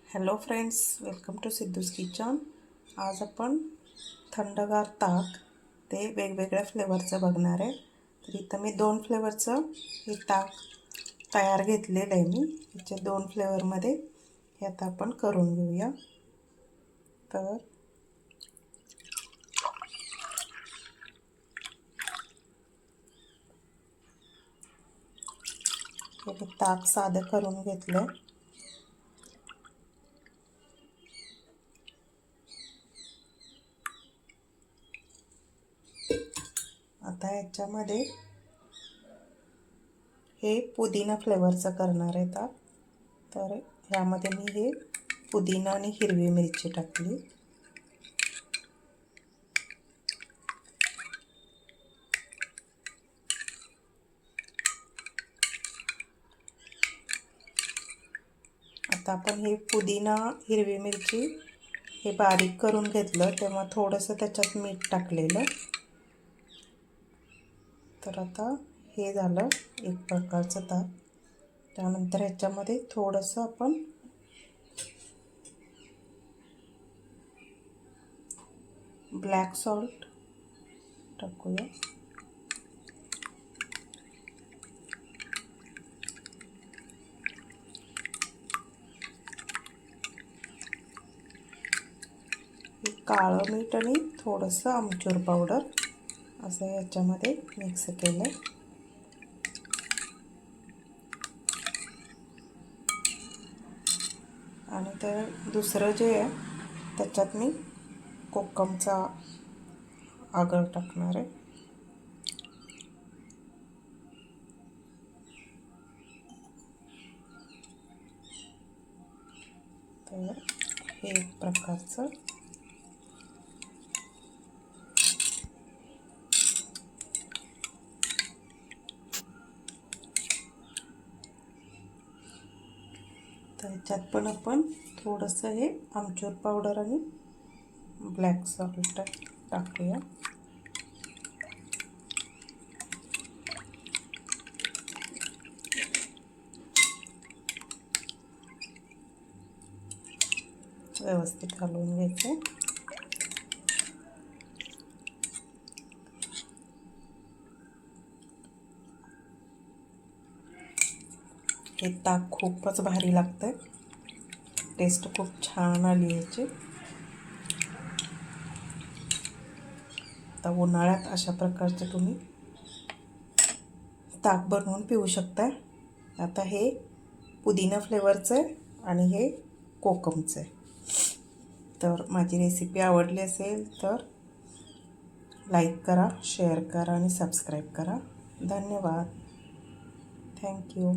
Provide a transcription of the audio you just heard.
Hello friends, welcome to Siddhu's kitchen. आज आपण थंडगार ताक ते वेगवेगळ्या फ्लेवरचं बघणार आहे। तर इथं मी 2 फ्लेवरचं हे ताक तयार घेतलेलं आहे। मी याचे 2 फ्लेवरमध्ये हे आता आपण करून घेऊया। तर हे ताक साधं करून घेतलं। आता याच्यामध्ये हे पुदिना फ्लेवरचं करणार आहे ताक। तर ह्यामध्ये मी हे पुदिना आणि हिरवी मिरची टाकली। आता आपण हे पुदिना हिरवी मिरची हे बारीक करून घेतलं, तेव्हा थोडंसं त्याच्यात मीठ टाकलेलं। तर आता हे झालं एक प्रकारचं ताक। त्यानंतर ह्याच्यामध्ये थोडंसं आपण ब्लॅक सॉल्ट टाकूया। काळं मीठ आणि थोडंसं आमचूर पावडर असं याच्यामध्ये मिक्स केलं। आणि तर दुसरं जे आहे त्याच्यात मी कोकमचा आगळ टाकणार आहे। तर हे एक प्रकारचं त्याच्यात पण आपण थोडंसं हे आमचूर पावडर आणि ब्लॅक सॉल्ट टाकूया। व्यवस्थित हलवून घ्यायचं। हे ताक खूपच भारी लागतं, टेस्ट खूप छान आली याची। आता उन्हाळ्यात अशा प्रकारचे तुम्ही ताक बनवून पिऊ शकता। आता हे पुदिना फ्लेवरचं आहे आणि हे कोकमचं आहे। तर माझी रेसिपी आवडली असेल तर लाईक करा, शेअर करा आणि सबस्क्राईब करा। धन्यवाद। थँक्यू।